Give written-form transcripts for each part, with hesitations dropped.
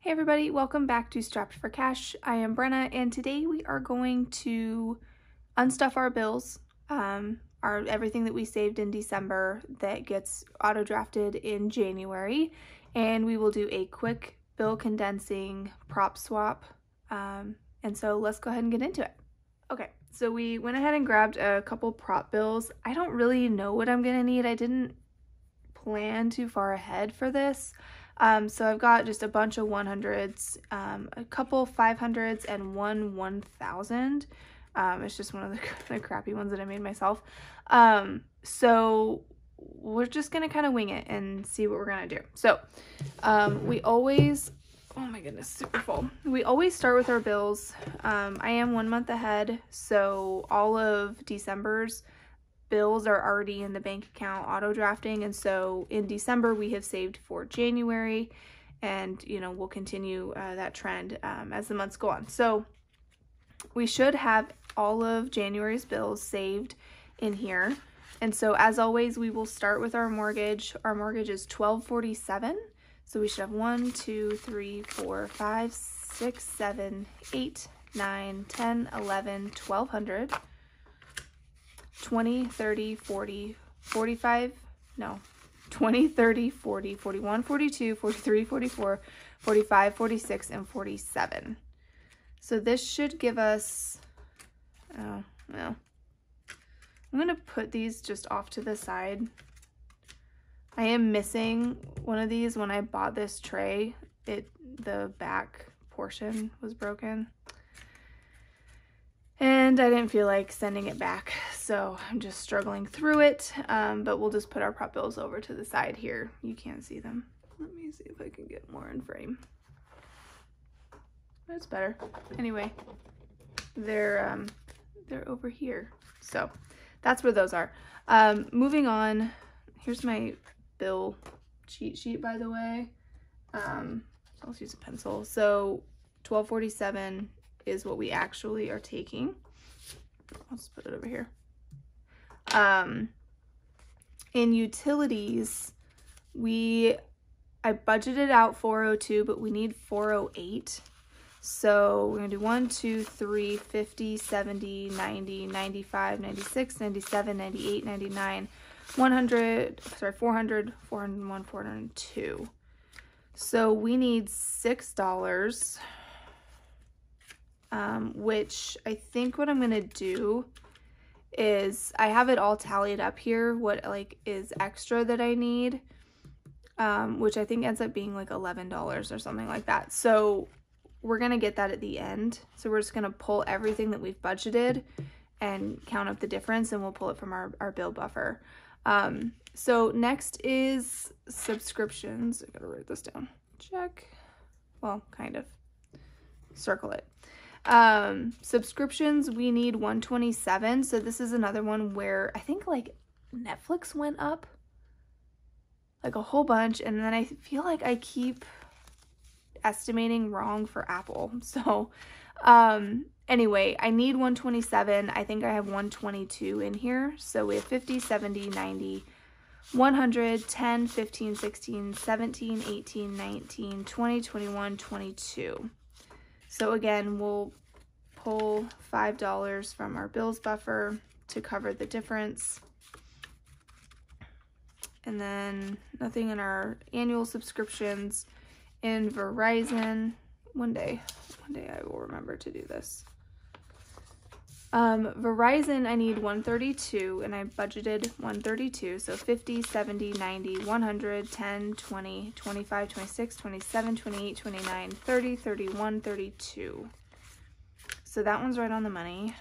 Hey everybody, welcome back to Strapped for Cash. I am Brenna and today we are going to unstuff our bills, everything that we saved in December that gets auto drafted in January, and we will do a quick bill condensing prop swap. And so let's go ahead and get into it. Okay, so we went ahead and grabbed a couple prop bills. I don't really know what I'm gonna need. I didn't plan too far ahead for this. So I've got just a bunch of 100s, a couple 500s, and one 1000. It's just one of the crappy ones that I made myself. So we're just gonna kind of wing it and see what we're gonna do. So we always, oh my goodness, super full. We always start with our bills. I am 1 month ahead, so all of December's bills are already in the bank account auto drafting, and so in December we have saved for January, and we'll continue that trend as the months go on. So we should have all of January's bills saved in here, and so as always we will start with our mortgage. Our mortgage is $1247, so we should have 1 2 3 4 5 6 7 8 9 10 11 1200. 20, 30, 40, 45, no, 20, 30, 40, 41, 42, 43, 44, 45, 46, and 47. So this should give us, oh, well, I'm going to put these just off to the side. I am missing one of these. When I bought this tray, the back portion was broken. And I didn't feel like sending it back, so I'm just struggling through it, but we'll just put our prop bills over to the side here. You can't see them. Let me see if I can get more in frame. That's better. Anyway, they're over here, so that's where those are. Moving on, here's my bill cheat sheet, by the way. So let's use a pencil. So $1247 is what we actually are taking. I'll just put it over here. In utilities, I budgeted out 402, but we need 408. So we're gonna do 1 2 3 50 70 90 95 96 97 98 99 100, sorry, 400 401 402. So we need $6. Which I think what I'm gonna do is, I have it all tallied up here, what like is extra that I need, which I think ends up being like $11 or something like that. So we're gonna get that at the end. So we're just gonna pull everything that we've budgeted and count up the difference, and we'll pull it from our bill buffer. So next is subscriptions. I gotta write this down. Check. Well, kind of. Circle it. Subscriptions, we need 127. So this is another one where I think like Netflix went up like a whole bunch, and then I feel like I keep estimating wrong for Apple. So anyway, I need 127. I think I have 122 in here. So we have 50, 70, 90, 100, 10, 15, 16, 17, 18, 19, 20, 21, 22. So again, we'll pull $5 from our bills buffer to cover the difference. And then nothing in our annual subscriptions. In Verizon, one day I will remember to do this. Verizon, I need 132, and I budgeted 132. So 50, 70, 90, 100, 10, 20, 25, 26, 27, 28, 29, 30, 31, 32. So that one's right on the money.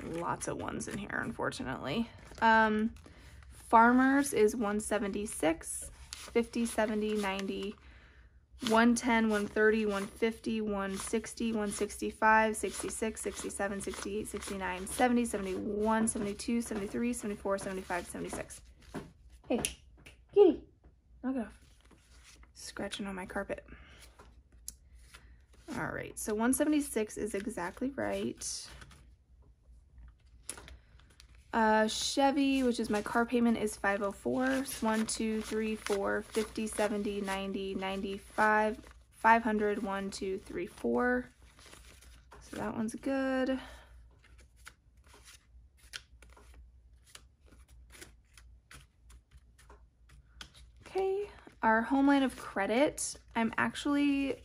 Lots of ones in here, unfortunately. Farmers is 176. 50, 70, 90, 110, 130, 150, 160, 165, 66, 67, 68, 69, 70, 71, 72, 73, 74, 75, 76. Hey, kitty, knock it off. Scratching on my carpet. All right, so 176 is exactly right. Chevy, which is my car payment, is $504. So 1, 2, 3, 4, 50, 70, 90, 95, 500, 1, 2, 3, 4. So that one's good. Okay, our home line of credit, I'm actually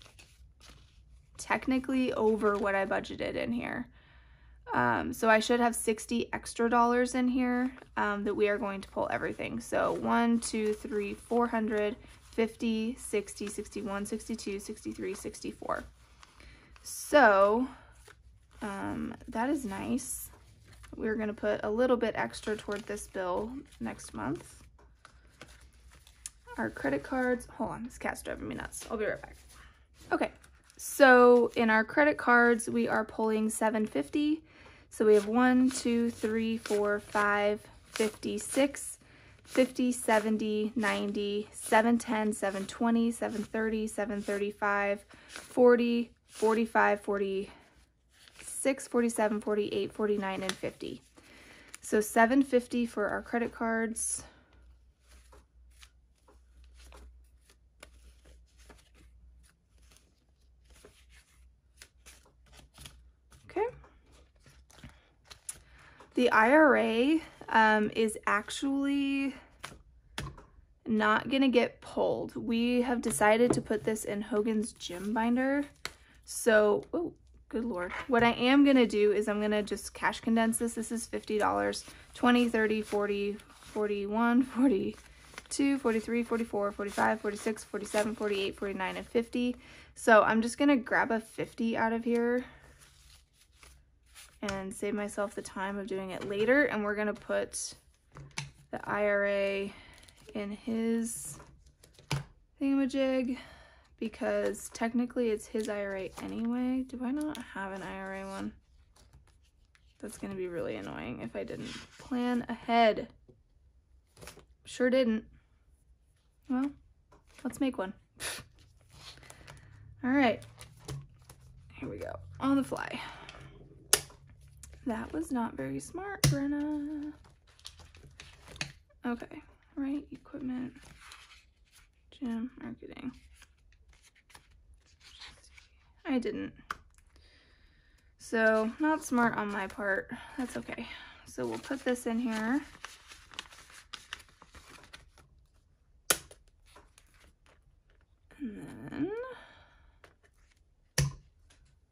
technically over what I budgeted in here. So I should have $60 extra in here that we are going to pull everything. So 1, 2, 3, 400, 50, 60, 61, 62, 63, 64. So that is nice. We're going to put a little bit extra toward this bill next month. Our credit cards, hold on, this cat's driving me nuts. I'll be right back. Okay, so in our credit cards, we are pulling $750. So we have 1, 2, 3, 4, 5, 56, 50, 70, 90, 710, 720, 730, 735, 40, 45, 46, 47, 48, 49, and 50. So $750 for our credit cards. Okay. The IRA is actually not gonna get pulled. We have decided to put this in Hogan's Gym binder. So, oh, good Lord. What I am gonna do is I'm gonna just cash condense this. This is $50, 20, 30, 40, 41, 42, 43, 44, 45, 46, 47, 48, 49, and 50. So I'm just gonna grab a 50 out of here and save myself the time of doing it later. And we're gonna put the IRA in his thingamajig because technically it's his IRA anyway. Do I not have an IRA one? That's gonna be really annoying if I didn't plan ahead. Sure didn't. Well, let's make one. All right, here we go, on the fly. That was not very smart, Brenna. Okay, right, equipment, gym, marketing. I didn't. So, not smart on my part. That's okay. So we'll put this in here. And then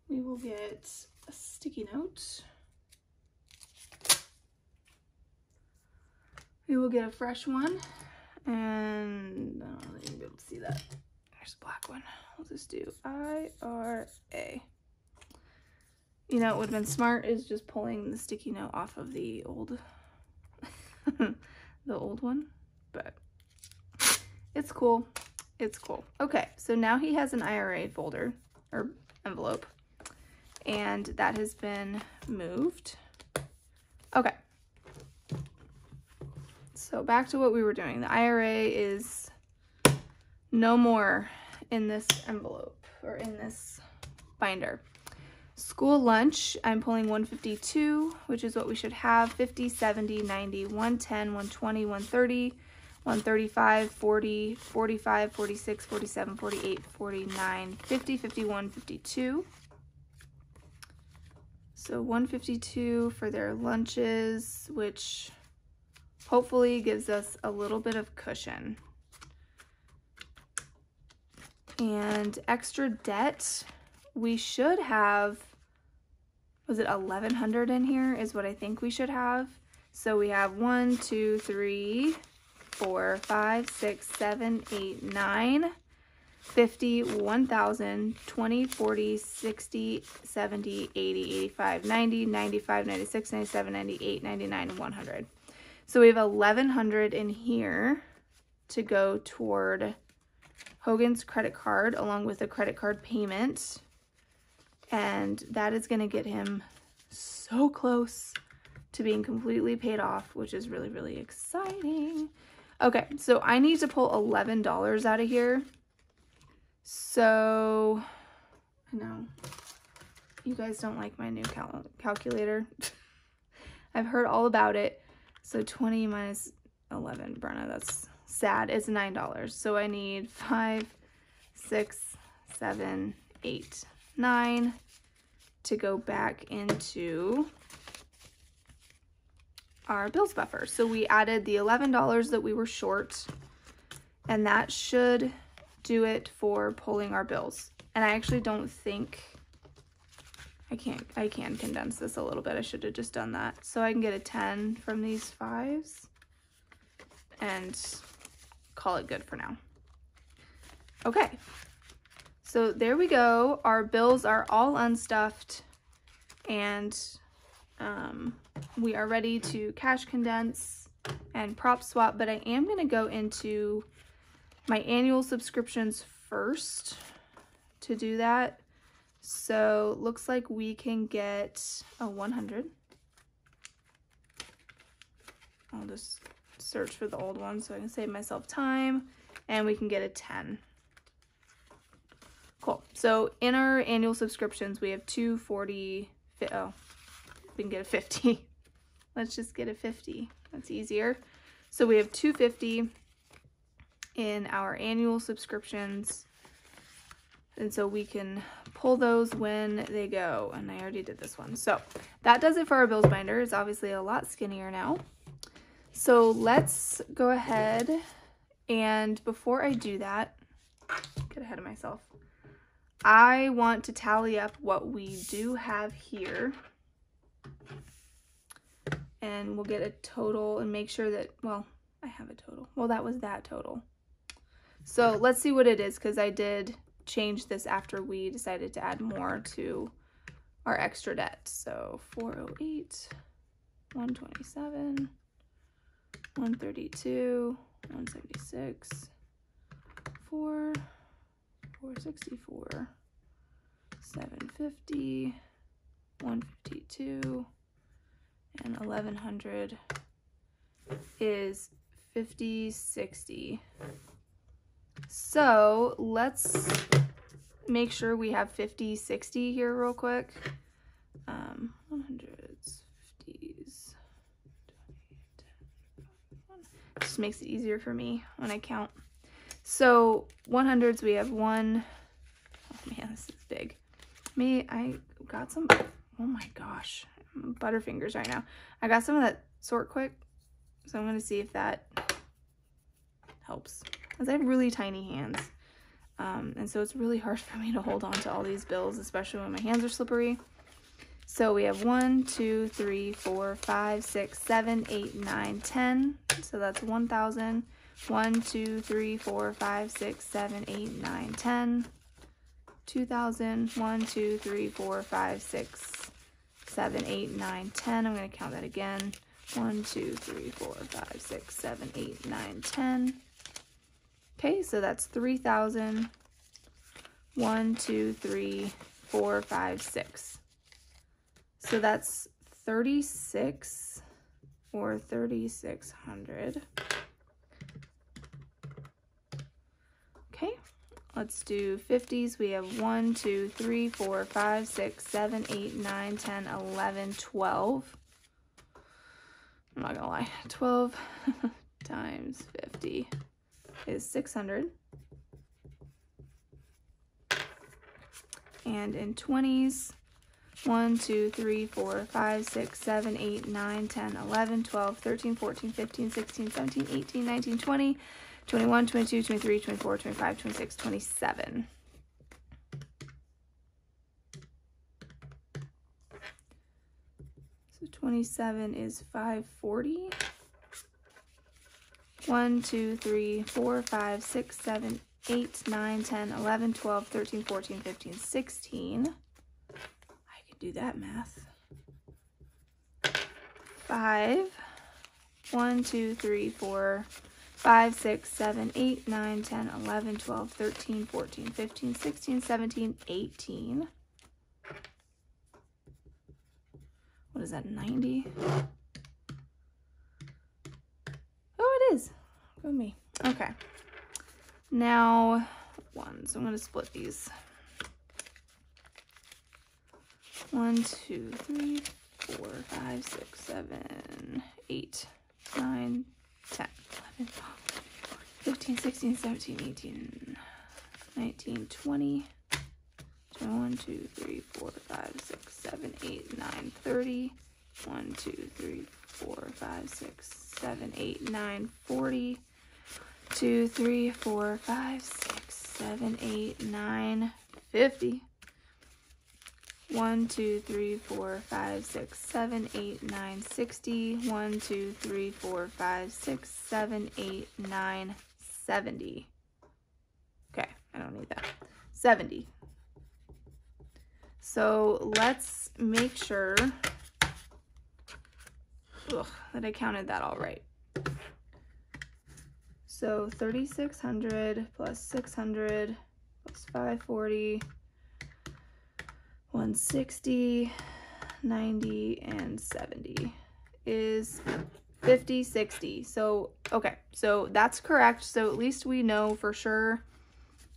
we will get a sticky note. We will get a fresh one, and I don't know if you'll be able to see that. There's a black one. We'll just do IRA. You know, what would have been smart is just pulling the sticky note off of the old, the old one, but it's cool. It's cool. Okay, so now he has an IRA folder or envelope, and that has been moved. Okay. So back to what we were doing. The IRA is no more in this envelope or in this binder. School lunch, I'm pulling 152, which is what we should have. 50, 70, 90, 110, 120, 130, 135, 40, 45, 46, 47, 48, 49, 50, 51, 52. So 152 for their lunches, which hopefully gives us a little bit of cushion. And extra debt, we should have, was it 1,100 in here is what I think we should have. So we have 1, 2, 3, 4, 5, 6, 7, 8, 9, 50, 1,000, 20, 40, 60, 70, 80, 85, 90, 95, 96, 97, 98, 99, and 100. So we have 1,100 in here to go toward Hogan's credit card along with a credit card payment. And that is going to get him so close to being completely paid off, which is really, really exciting. Okay, so I need to pull $11 out of here. So, I know you guys don't like my new calculator. I've heard all about it. So 20 minus 11, Brenna, that's sad. It's $9. So I need 5, 6, 7, 8, 9 to go back into our bills buffer. So we added the $11 that we were short, and that should do it for pulling our bills. And I actually don't think I can condense this a little bit. I should have just done that. So I can get a 10 from these 5s and call it good for now. Okay, so there we go. Our bills are all unstuffed, and we are ready to cash condense and prop swap, but I am going to go into my annual subscriptions first to do that. So looks like we can get a 100. I'll just search for the old one so I can save myself time, and we can get a 10. Cool. So in our annual subscriptions, we have 240. Oh, we can get a 50. Let's just get a 50. That's easier. So we have 250 in our annual subscriptions, and so we can pull those when they go. And I already did this one. So that does it for our bills binder. It's obviously a lot skinnier now. So let's go ahead, and before I do that, get ahead of myself, I want to tally up what we do have here, and we'll get a total and make sure that, well, I have a total. Well, that was that total. So let's see what it is, because I did change this after we decided to add more to our extra debt. So 408, 127, 132, 176, 464, 750, 152, and 1100 is 5060. So let's make sure we have 5060 here real quick. 100s, 50s, 20, 10, just makes it easier for me when I count. So 100s, we have 1. Oh man, this is big. I got some, oh my gosh, Butterfingers right now. I got some of that sort quick, so I'm going to see if that helps, because I have really tiny hands, and so it's really hard for me to hold on to all these bills, especially when my hands are slippery. So we have 1, 2, 3, 4, 5, 6, 7, 8, 9, 10. So that's 1,000. 1, 2, 3, 4, 5, 6, 7, 8, 9, 10. 2,000. 1, 2, 3, 4, 5, 6, 7, 8, 9, 10. I'm going to count that again. 1, 2, 3, 4, 5, 6, 7, 8, 9, 10. Okay, so that's 3,000. 1, 2, 3, 4, 5, 6. So that's 36 or 3,600. Okay, let's do 50s. We have 1, 2, 3, 4, 5, 6, 7, 8, 9, 10, 11, 12. I'm not gonna lie, 12 times 50 is 600. And in 20s, 1, 2, 3, 4, 5, 6, 7, 8, 9, 10, 11, 12, 13, 14, 15, 16, 17, 18, 19, 20, 21, 22, 23, 24, 25, 26, 27. So 27 is 540. 1, 2, 3, 4, 5, 6, 7, 8, 9, 10, 11, 12, 13, 14, 15, 16. I can do that math. 5. 1, 2, 3, 4, 5, 6, 7, 8, 9, 10, 11, 12, 13, 14, 15, 16, 17, 18. What is that, 90? Oh, it is. Go me. Okay. Now, 1. So I'm going to split these. 1, 2, 3, 4, 5, 6, 7, 8, 9, 10, 11, 15, 16, 17, 18, 19, 20, 21, 2, 3, 4, 5, 6, 7, 8, 9, 30, 1, 2, 3, 4, 5, 6, 7, 8, 9, 40, 2, 3, 4, 5, 6, 7, 8, 9, 50. 1, 2, 3, 4, 5, 6, 7, 8, 9, 60. 1, 2, 3, 4, 5, 6, 7, 8, 9, 70. Okay, I don't need that. 70. So let's make sure that I counted that all right. So 3,600 plus 600 plus 540, 160, 90, and 70 is 50, 60. So, okay, so that's correct. So at least we know for sure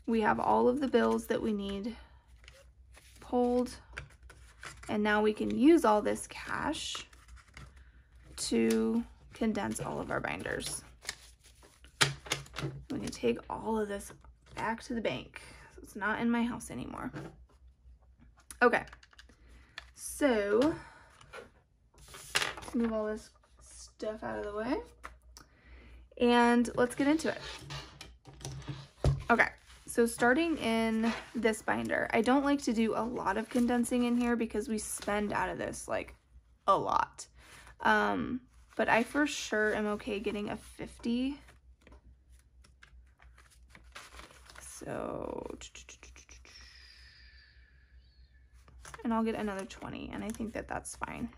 we have all of the bills that we need pulled. And now we can use all this cash to condense all of our binders. We can take all of this back to the bank. So it's not in my house anymore. Okay, so move all this stuff out of the way and let's get into it. Okay, so starting in this binder, I don't like to do a lot of condensing in here because we spend out of this like a lot. But I for sure am okay getting a 50. So, and I'll get another 20, and I think that that's fine.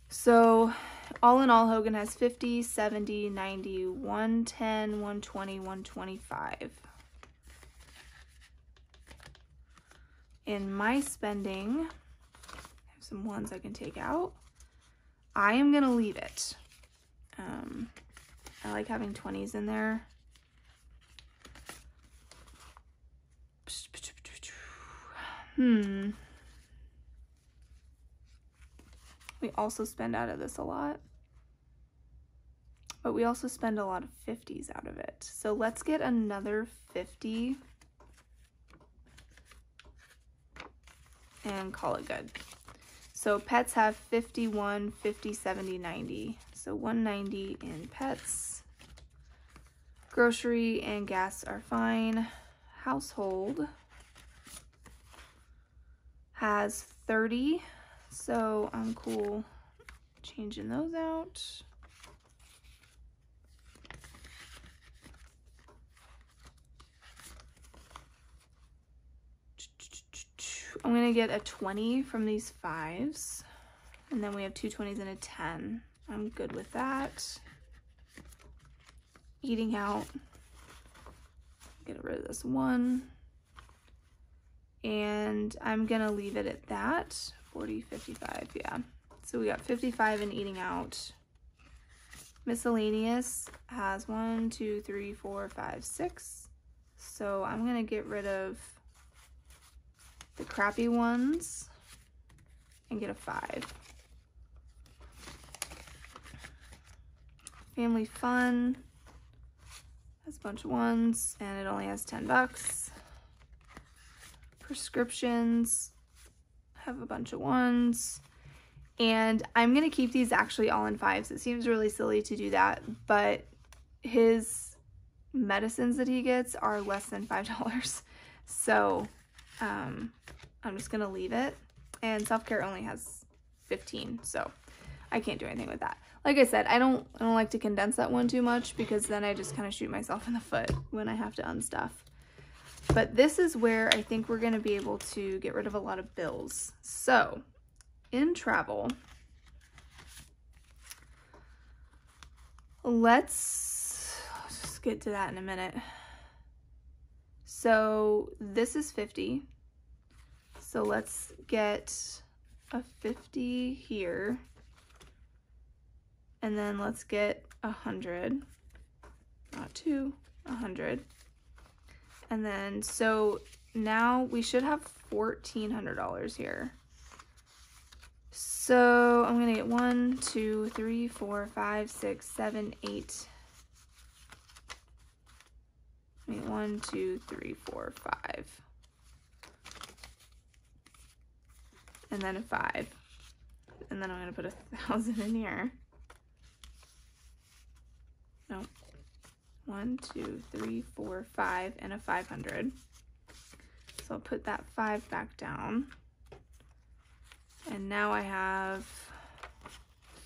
So all in all, Hogan has 50, 70, 90, 110, 120, 125. In my spending, I have some ones I can take out. I am gonna leave it. I like having 20s in there. We also spend out of this a lot, but we also spend a lot of 50s out of it. So let's get another 50 and call it good. So pets have 51, 50, 70, 90. So 190 in pets. Grocery and gas are fine. Household has 30, so I'm cool changing those out. I'm gonna get a 20 from these 5s, and then we have 2 20s and a 10. I'm good with that. Eating out, get rid of this 1. And I'm gonna leave it at that. 40, 55, yeah. So we got 55 in eating out. Miscellaneous has 1, 2, 3, 4, 5, 6. So I'm gonna get rid of the crappy ones and get a 5. Family fun has a bunch of 1s and it only has 10 bucks. Prescriptions have a bunch of 1s, and I'm gonna keep these actually all in 5s. It seems really silly to do that, but his medicines that he gets are less than $5, so I'm just gonna leave it. And self-care only has 15, so I can't do anything with that. Like I said, I don't like to condense that one too much because then I just kind of shoot myself in the foot when I have to unstuff. But this is where I think we're going to be able to get rid of a lot of bills. So, in travel, let's just get to that in a minute. So, this is 50. So, let's get a 50 here. And then let's get 100. Not 2, 100. And then, so now we should have $1,400 here. So I'm gonna get 1, 2, 3, 4, 5, 6, 7, 8. 1, 2, 3, 4, 5. And then a 5. And then I'm gonna put 1,000 in here. No. 1, 2, 3, 4, 5, and a 500. So I'll put that 5 back down. And now I have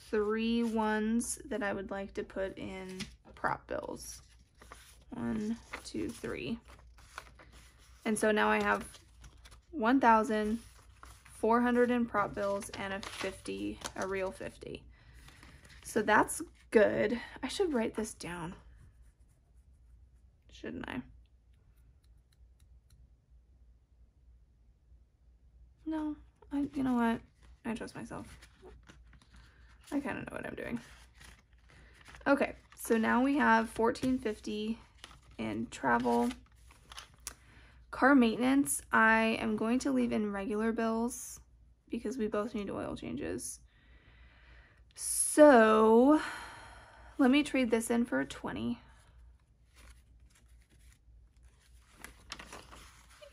3 ones that I would like to put in prop bills. 1, 2, 3. And so now I have 1,400 in prop bills and a 50, a real 50. So that's good. I should write this down, shouldn't I? No, you know what? I trust myself. I kind of know what I'm doing. Okay, so now we have $1,450 in travel. Car maintenance, I am going to leave in regular bills because we both need oil changes. So let me trade this in for a 20.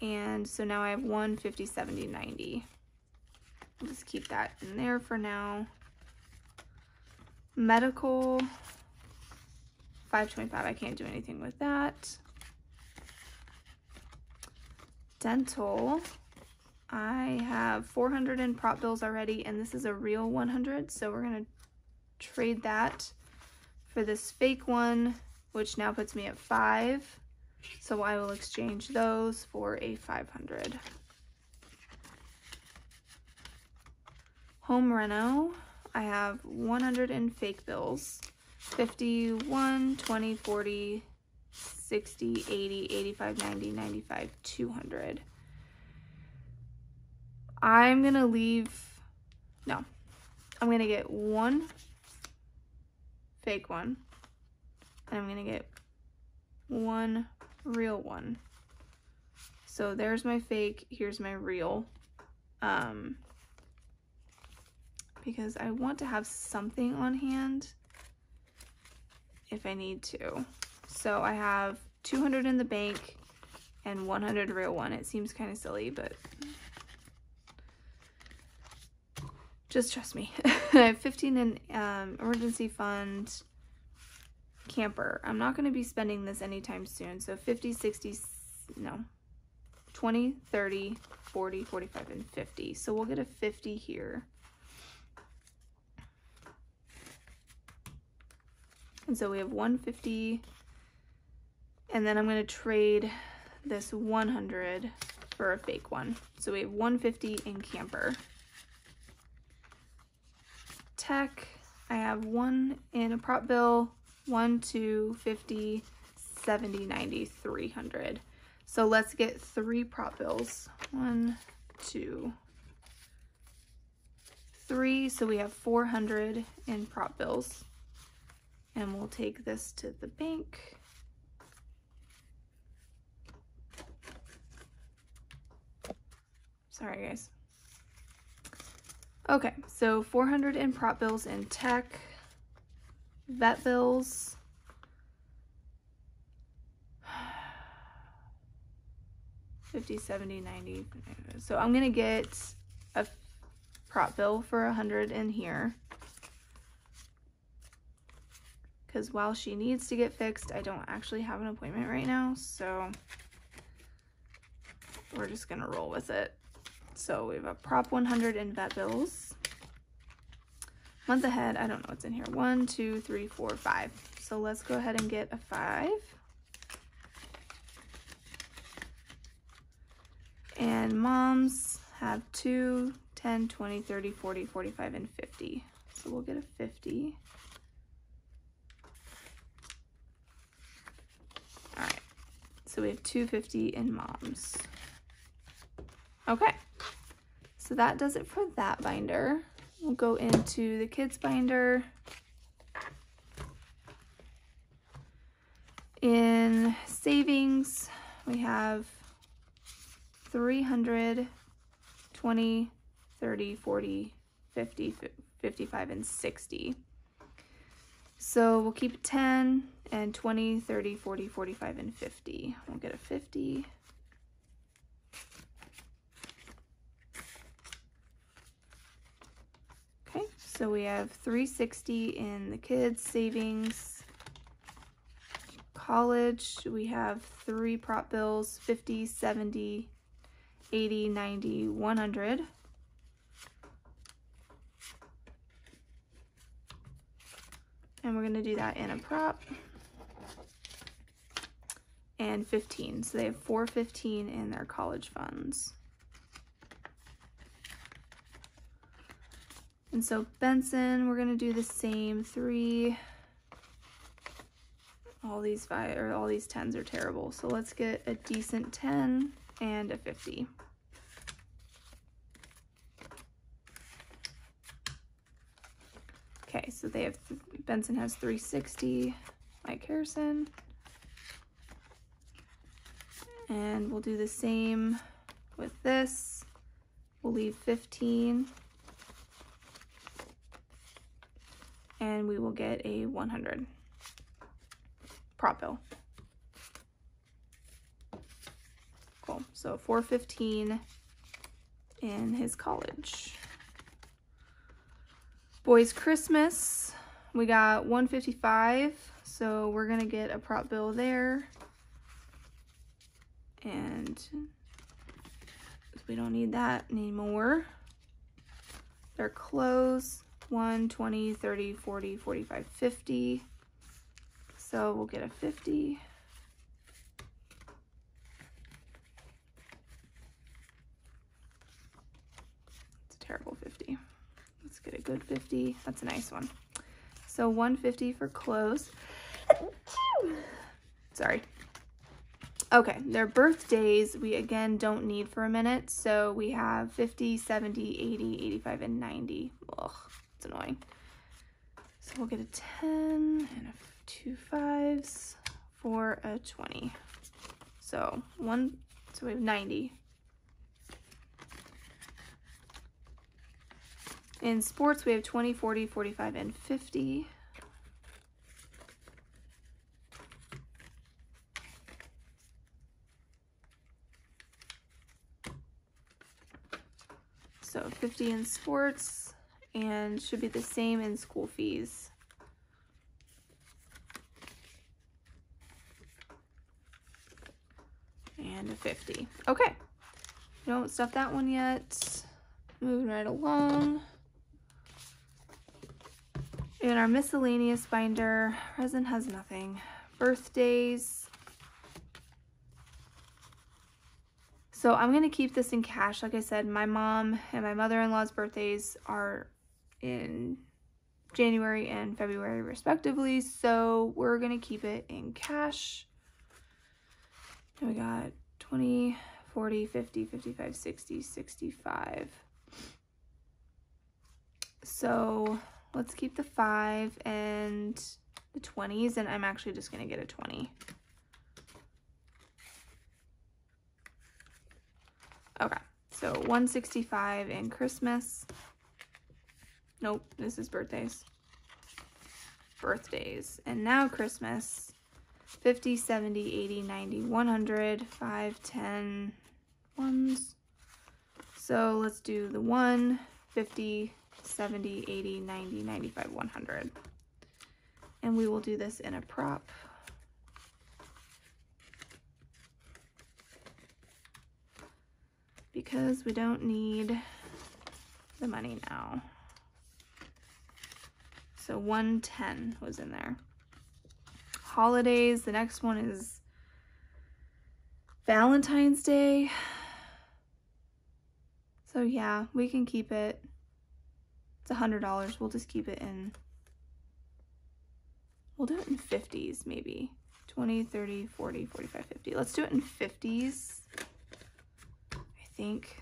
And so now I have 1, 50, 70, 90. I'll just keep that in there for now. Medical, 525, I can't do anything with that. Dental, I have 400 in prop bills already, and this is a real 100, so we're gonna trade that for this fake one, which now puts me at 5. So I will exchange those for a 500. Home reno, I have 100 in fake bills. 50, 1, 20, 40, 60, 80, 85, 90, 95, 200. I'm gonna leave, no, I'm gonna get 1 fake one, and I'm gonna get 1 real one. So there's my fake, here's my real, because I want to have something on hand if I need to. So I have 200 in the bank and 100 real one. It seems kind of silly, but just trust me. I have 15 in emergency fund. Camper, I'm not going to be spending this anytime soon, so 50, 60, no, 20, 30, 40, 45, and 50. So we'll get a 50 here. And so we have 150, and then I'm going to trade this 100 for a fake one. So we have 150 in camper. Tech, I have 1 in a prop bill, 1, 2, 50, 70, 90, 300. So let's get 3 prop bills. 1, 2, 3. So we have 400 in prop bills. And we'll take this to the bank. Sorry, guys. Okay, so 400 in prop bills in tech. Vet bills. $50, $70, $90. So I'm gonna get a prop bill for 100 in here. Because while she needs to get fixed, I don't actually have an appointment right now, so we're just gonna roll with it. So we have a prop 100 in vet bills. Month ahead, I don't know what's in here. 1, 2, 3, 4, 5. So let's go ahead and get a 5. And moms have 2, 10, 20, 30, 40, 45, and 50. So we'll get a 50. All right, so we have 250 in moms. Okay, so that does it for that binder. We'll go into the kids binder. In savings, we have 300, 20, 30, 40, 50, 55, and 60. So we'll keep 10 and 20, 30, 40, 45, and 50. We'll get a 50. Okay, so we have 360 in the kids' savings. College, we have 3 prop bills, 50, 70, 80, 90, 100. And we're going to do that in a prop. And 15. So they have 415 in their college funds. And so Benson, we're going to do the same 3. All these 10s are terrible. So let's get a decent 10 and a 50. Okay, so they have, Benson has 360, Mike Harrison. And we'll do the same with this. We'll leave 15. And we will get a 100 prop bill. Cool, so 415 in his college. Boys Christmas, we got 155, so we're gonna get a prop bill there. And we don't need that anymore. Their clothes, 1, 20, 30, 40, 45, 50. So we'll get a 50. It's a terrible 50. Let's get a good 50. That's a nice one. So 150 for clothes. Sorry. Okay, their birthdays we again don't need for a minute. So we have 50, 70, 80, 85, and 90. Ugh, it's annoying. So we'll get a 10 and a 2 5s for a 20. So we have 90. In sports, we have 20, 40, 45, and 50. So 50 in sports, and should be the same in school fees. And a 50. Okay. Don't stuff that one yet. Moving right along. In our miscellaneous binder, present has nothing. Birthdays. So I'm going to keep this in cash. Like I said, my mom and my mother-in-law's birthdays are in January and February respectively. So we're going to keep it in cash. And we got 20, 40, 50, 55, 60, 65. So let's keep the 5 and the 20s, and I'm actually just going to get a 20. Okay, so 165 in Christmas. Nope, this is birthdays. Birthdays. And now Christmas. 50, 70, 80, 90, 100, 5, 10 ones. So let's do the 1, 50, 70, 80, 90, 95, 100. And we will do this in a prop. Because we don't need the money now. So 110 was in there. Holidays, the next one is Valentine's Day. So yeah, we can keep it. It's $100. We'll just keep it in. We'll do it in 50s maybe. 20, 30, 40, 45, 50. Let's do it in 50s. I think.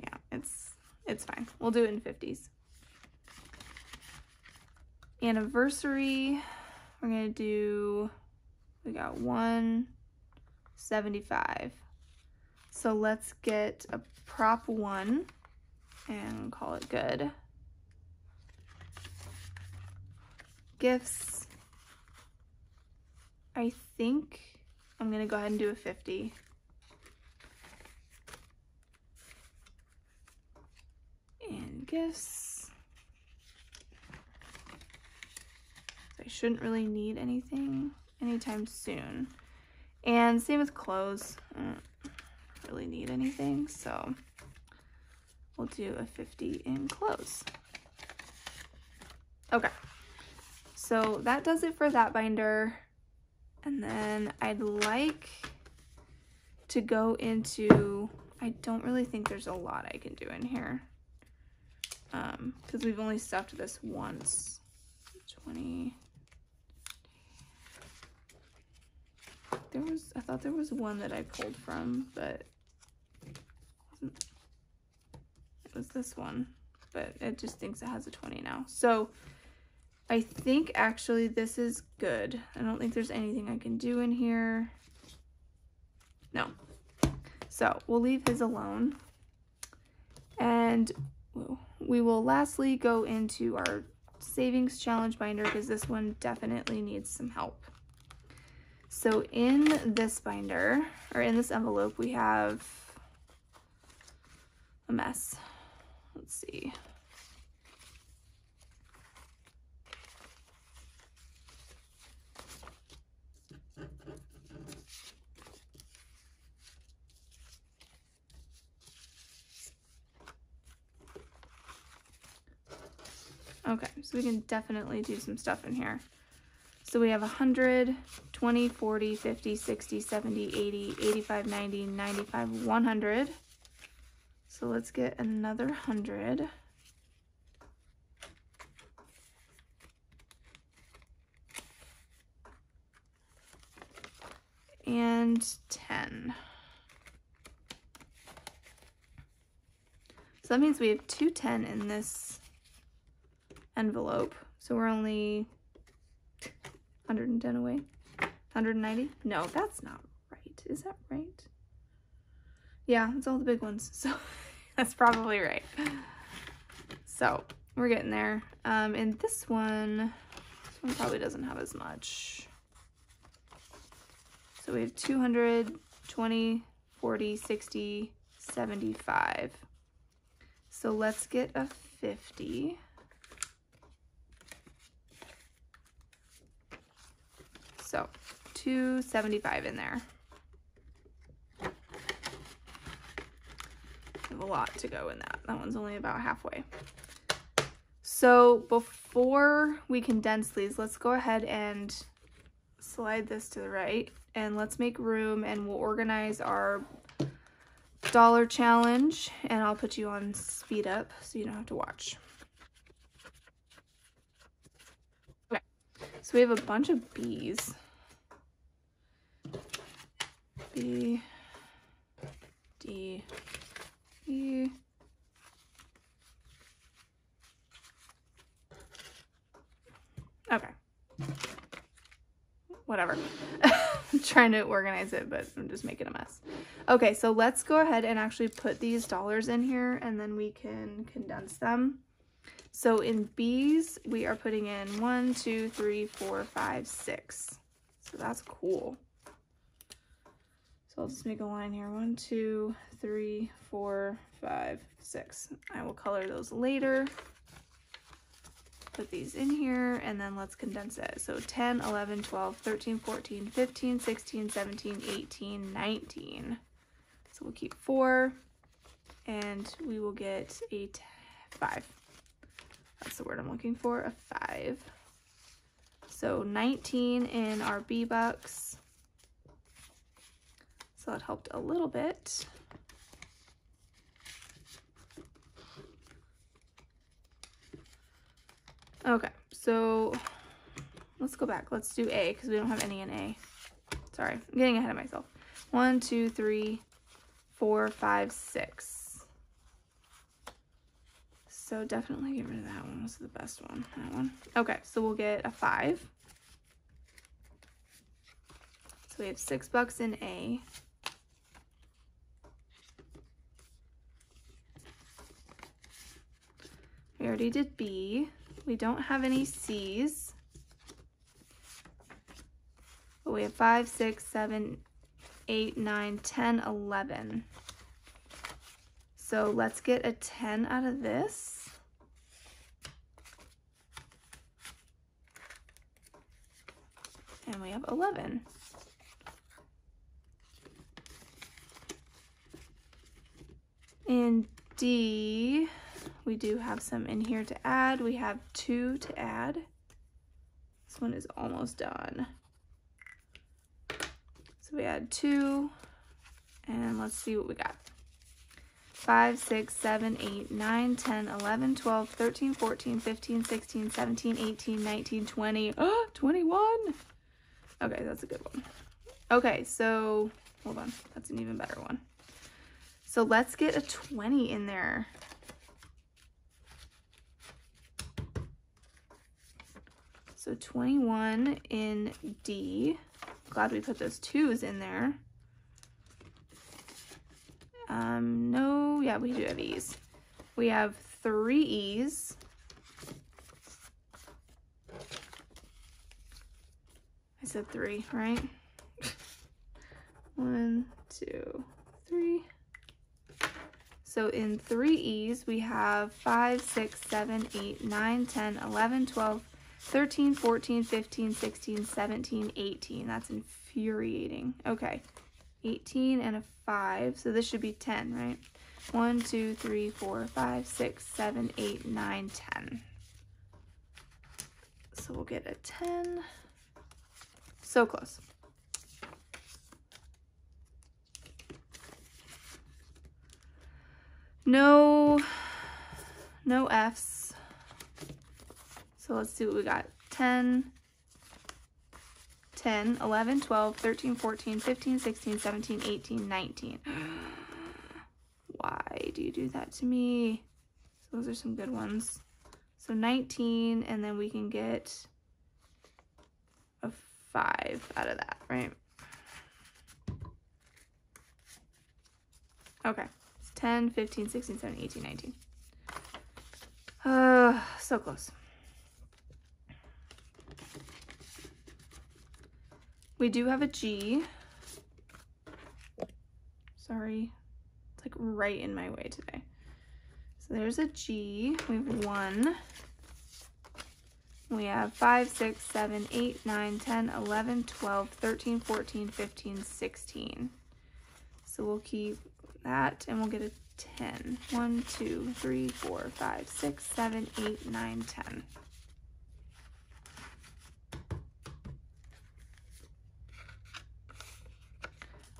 Yeah, it's fine. We'll do it in 50s. Anniversary, we're gonna do, we got 175. So let's get a prop 1 and call it good. Gifts. I think I'm gonna go ahead and do a 50. And gifts. So I shouldn't really need anything anytime soon. And same with clothes. I don't really need anything, so we'll do a 50 in clothes. Okay, so that does it for that binder. And then I'd like to go into, I don't really think there's a lot I can do in here, because we've only stuffed this once. 20. I thought there was one that I pulled from, but it was this one, but it just thinks it has a 20 now. So I think actually this is good. I don't think there's anything I can do in here. No. So we'll leave his alone. And we will lastly go into our savings challenge binder because this one definitely needs some help. So in this binder, or in this envelope, we have a mess. Let's see. Okay, so we can definitely do some stuff in here. So we have 100, 20, 40, 50, 60, 70, 80, 85, 90, 95, 100. So let's get another 100. And 10. So that means we have 210 in this envelope. So we're only 110 away. 190? No, that's not right. Is that right? Yeah, it's all the big ones. So that's probably right. So we're getting there. And this one probably doesn't have as much. So we have 200, 20, 40, 60, 75. So let's get a 50. So 275 in there. We have a lot to go in that. That one's only about halfway. So before we condense these, let's go ahead and slide this to the right and let's make room, and we'll organize our dollar challenge, and I'll put you on speed up so you don't have to watch. Okay, so we have a bunch of B's. B, D, E. Okay. Whatever. I'm trying to organize it, but I'm just making a mess. Okay, so let's go ahead and actually put these dollars in here, and then we can condense them. So in B's, we are putting in 1, 2, 3, 4, 5, 6. So that's cool. So I'll just make a line here. 1, 2, 3, 4, 5, 6. I will color those later. Put these in here, and then let's condense it. So 10, 11, 12, 13, 14, 15, 16, 17, 18, 19. So we'll keep 4, and we will get a 5. That's the word I'm looking for, a 5. So 19 in our B bucks. So that helped a little bit. Okay, so let's go back. Let's do A because we don't have any in A. Sorry, I'm getting ahead of myself. 1, 2, 3, 4, 5, 6. So definitely get rid of that one. This is the best one. That one. Okay, so we'll get a 5. So we have $6 in A. We already did B. We don't have any C's. But we have 5, 6, 7, 8, 9, 10, 11. So let's get a 10 out of this. And we have 11. In D, we do have some in here to add. We have 2 to add. This one is almost done. So we add 2, and let's see what we got. 5, 6, 7, 8, 9, 10, 11, 12, 13, 14, 15, 16, 17, 18, 19, 20. Oh, 21. Okay, that's a good one. Okay, so hold on. That's an even better one. So let's get a 20 in there. So 21 in D. Glad we put those 2's in there. No, yeah, we do have E's. We have 3 E's. I said 3, right? 1, 2, 3. So in 3 E's, we have 5, 6, 7, 8, 9, 10, 11, 12, 13, 14, 15, 16, 17, 18. That's infuriating. Okay, 18 and a 5. So this should be 10, right? 1, 2, 3, 4, 5, 6, 7, 8, 9, 10. So we'll get a 10. So close. No F's. So let's see what we got. 10, 11, 12, 13, 14, 15, 16, 17, 18, 19. Why do you do that to me? So those are some good ones. So 19, and then we can get a 5 out of that, right? Okay. 10, 15, 16, 17, 18, 19. So close. We do have a G. Sorry. It's like right in my way today. So there's a G. We have 1. We have 5, 6, 7, 8, 9, 10, 11, 12, 13, 14, 15, 16. So we'll keep that and we'll get a 10. 1, 2, 3, 4, 5, 6, 7, 8, 9, 10.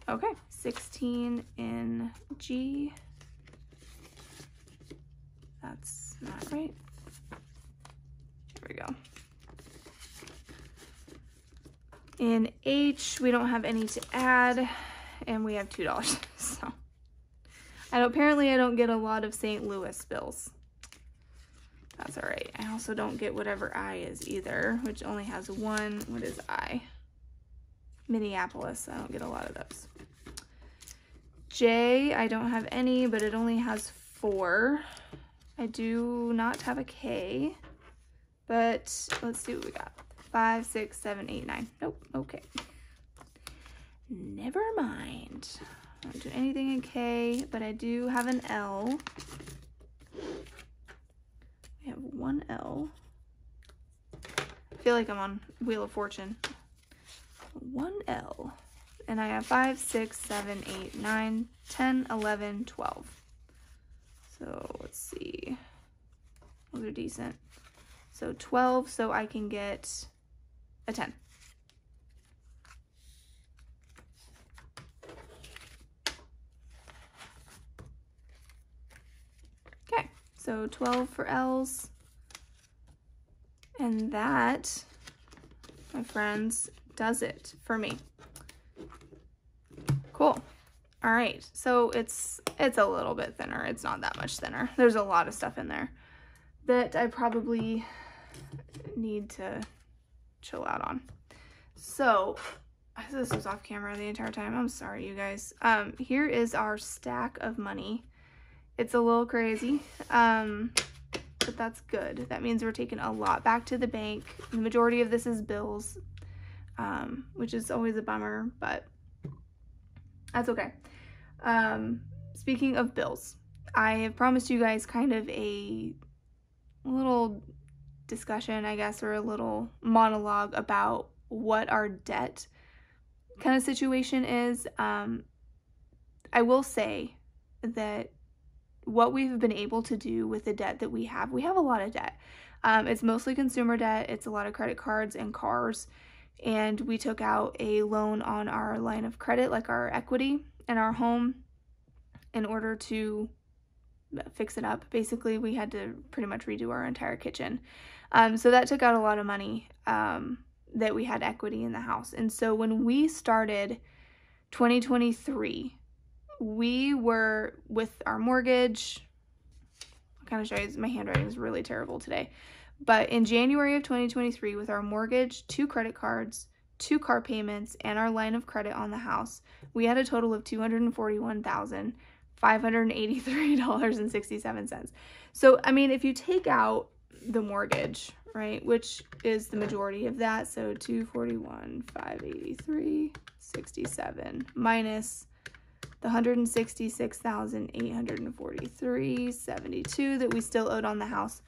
Okay, 16 in G. That's not right. There we go. In H, we don't have any to add, and we have $2. So apparently I don't get a lot of St. Louis bills. That's all right. I also don't get whatever I is either, which only has 1. What is I? Minneapolis. I don't get a lot of those. J, I don't have any, but it only has 4. I do not have a K, but let's see what we got. 5, 6, 7, 8, 9. Nope. Okay. Never mind. I don't do anything in K, but I do have an L. We have 1 L. I feel like I'm on Wheel of Fortune. 1 L. And I have 5, 6, 7, 8, 9, 10, 11, 12. So let's see. Those are decent. So 12, so I can get a 10. Okay, so 12 for L's. And that, my friends, does it for me. Cool. All right, so it's a little bit thinner. It's not that much thinner. There's a lot of stuff in there that I probably need to chill out on. So this was off camera the entire time. I'm sorry, you guys. Here is our stack of money. It's a little crazy. but that's good. That means we're taking a lot back to the bank. The majority of this is bills, which is always a bummer, but that's okay. Speaking of bills, I have promised you guys kind of a little discussion, I guess, or a little monologue about what our debt kind of situation is. I will say that what we've been able to do with the debt that we have a lot of debt. It's mostly consumer debt. It's a lot of credit cards and cars. And we took out a loan on our line of credit, like our equity in our home, in order to fix it up. Basically, we had to pretty much redo our entire kitchen. So that took out a lot of money that we had equity in the house. And so when we started 2023, we were with our mortgage. I'll kind of show you, my handwriting is really terrible today. But in January of 2023, with our mortgage, 2 credit cards, 2 car payments, and our line of credit on the house, we had a total of $241,583.67. So, I mean, if you take out the mortgage, right, which is the majority of that, so $241,583.67 minus the $166,843.72 that we still owed on the house,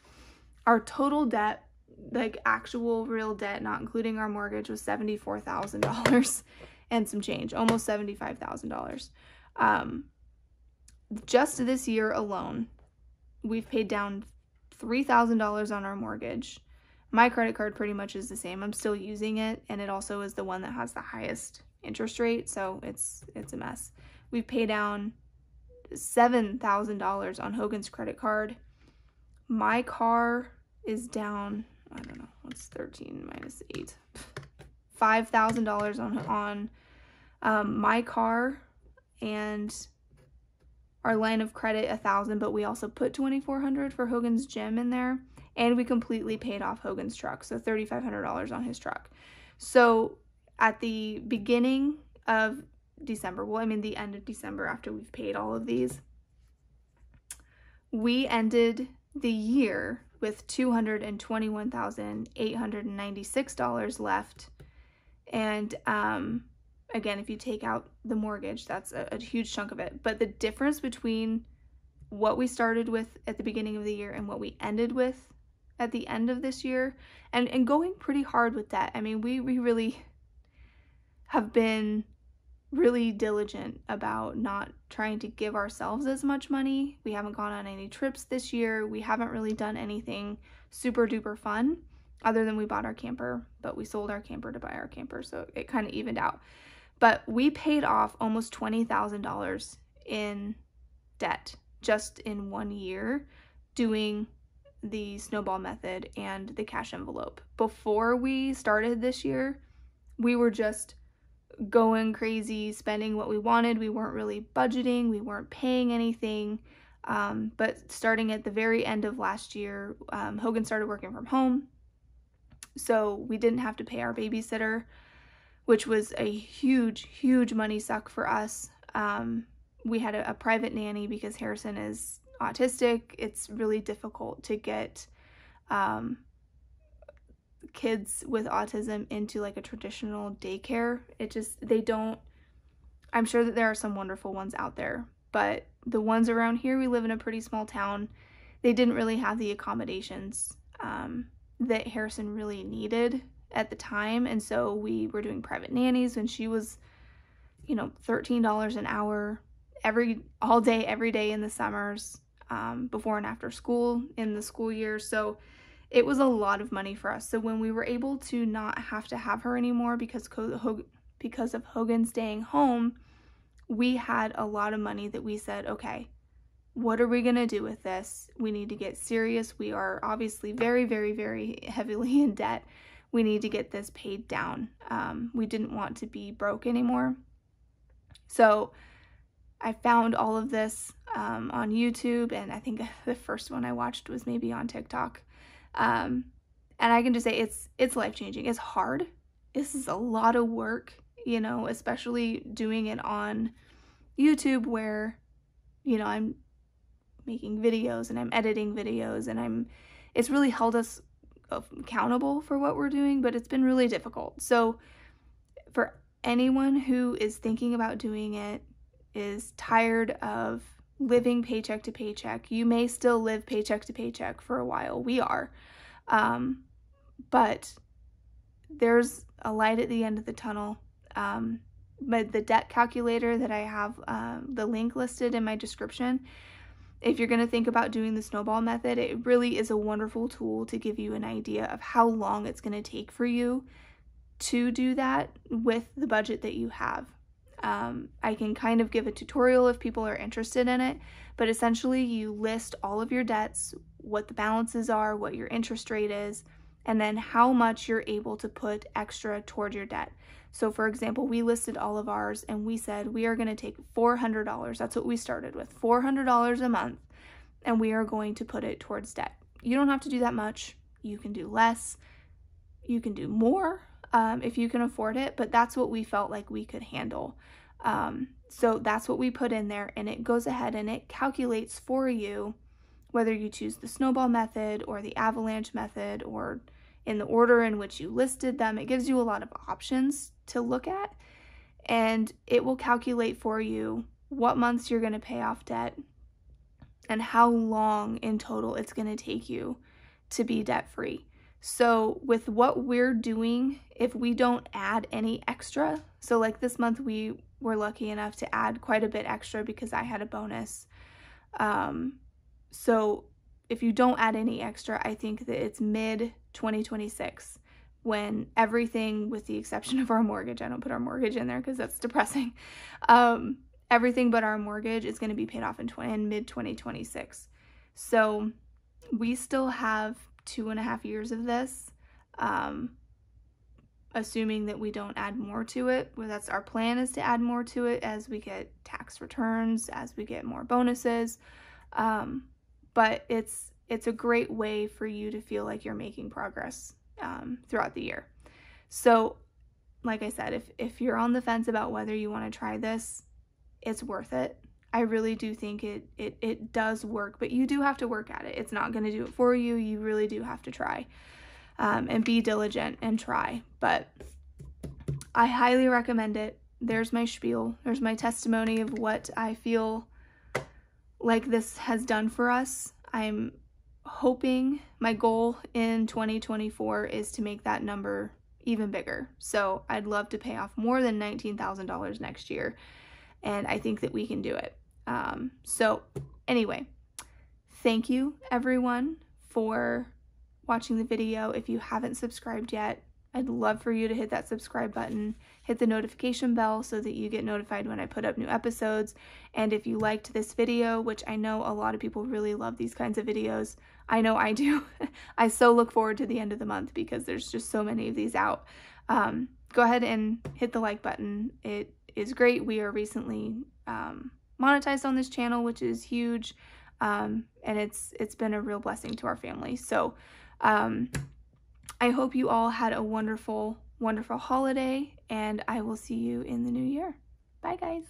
our total debt, like actual real debt, not including our mortgage, was $74,000 and some change, almost $75,000. Just this year alone, we've paid down $3,000 on our mortgage. My credit card pretty much is the same. I'm still using it, and it also is the one that has the highest interest rate, so it's a mess. We've paid down $7,000 on Hogan's credit card. My car is down, I don't know, what's 13 minus 8? $5,000 on my car, and our line of credit $1,000, but we also put $2,400 for Hogan's gym in there, and we completely paid off Hogan's truck, so $3,500 on his truck. So at the beginning of December, well, I mean the end of December, after we've paid all of these, we ended the year with $221,896 left. And again, if you take out the mortgage, that's a huge chunk of it. But the difference between what we started with at the beginning of the year and what we ended with at the end of this year, and going pretty hard with that. I mean, we really have been really diligent about not trying to give ourselves as much money. We haven't gone on any trips this year. We haven't really done anything super duper fun, other than we bought our camper, but we sold our camper to buy our camper, so it kind of evened out. But we paid off almost $20,000 in debt just in 1 year doing the snowball method and the cash envelope. Before we started this year, we were just going crazy, spending what we wanted. We weren't really budgeting. We weren't paying anything. But starting at the very end of last year, Hogan started working from home. So we didn't have to pay our babysitter, which was a huge, huge money suck for us. We had a private nanny because Harrison is autistic. It's really difficult to get kids with autism into like a traditional daycare. I'm sure that there are some wonderful ones out there, but the ones around here, we live in a pretty small town, they didn't really have the accommodations that Harrison really needed at the time. And so we were doing private nannies when she was, $13 an hour all day, every day in the summers, before and after school in the school year. So it was a lot of money for us. So when we were able to not have to have her anymore because of Hogan staying home, we had a lot of money that we said, okay, what are we going to do with this? We need to get serious. We are obviously very, very, very heavily in debt. We need to get this paid down. We didn't want to be broke anymore. So I found all of this on YouTube, and I think the first one I watched was maybe on TikTok. And I can just say it's life-changing. It's hard. This is a lot of work, especially doing it on YouTube where, I'm making videos and I'm editing videos and I'm it's really held us accountable for what we're doing, but it's been really difficult. So for anyone who is thinking about doing it, is tired of living paycheck to paycheck, you may still live paycheck to paycheck for a while. We are. But there's a light at the end of the tunnel. But the debt calculator that I have the link listed in my description, if you're going to think about doing the snowball method, it really is a wonderful tool to give you an idea of how long it's going to take for you to do that with the budget that you have. I can kind of give a tutorial if people are interested in it, but essentially you list all of your debts, what the balances are, what your interest rate is, and then how much you're able to put extra toward your debt. So for example, we listed all of ours and we said we are going to take $400. That's what we started with, $400 a month, and we are going to put it towards debt. You don't have to do that much. You can do less. You can do more if you can afford it, but that's what we felt like we could handle. So that's what we put in there, and it goes ahead and it calculates for you whether you choose the snowball method or the avalanche method or in the order in which you listed them. It gives you a lot of options to look at, and it will calculate for you what months you're going to pay off debt and how long in total it's going to take you to be debt-free. So with what we're doing, if we don't add any extra, so like this month we were lucky enough to add quite a bit extra because I had a bonus. So if you don't add any extra, I think that it's mid-2026 when everything, with the exception of our mortgage, I don't put our mortgage in there because that's depressing, everything but our mortgage is going to be paid off in mid-2026. So we still have 2.5 years of this, assuming that we don't add more to it. Well, that's our plan, is to add more to it as we get tax returns, as we get more bonuses. But it's a great way for you to feel like you're making progress throughout the year. So like I said, if you're on the fence about whether you want to try this, it's worth it. I really do think it does work, but you do have to work at it. It's not going to do it for you. You really do have to try and be diligent and try. But I highly recommend it. There's my spiel. There's my testimony of what I feel like this has done for us. I'm hoping, my goal in 2024 is to make that number even bigger. So I'd love to pay off more than $19,000 next year, and I think that we can do it. So anyway, thank you everyone for watching the video. If you haven't subscribed yet, I'd love for you to hit that subscribe button, hit the notification bell so that you get notified when I put up new episodes. And if you liked this video, which I know a lot of people really love these kinds of videos, I know I do, I so look forward to the end of the month because there's just so many of these out. Go ahead and hit the like button. It is great. We are recently monetized on this channel, which is huge, and it's been a real blessing to our family. So I hope you all had a wonderful holiday, and I will see you in the new year. Bye guys.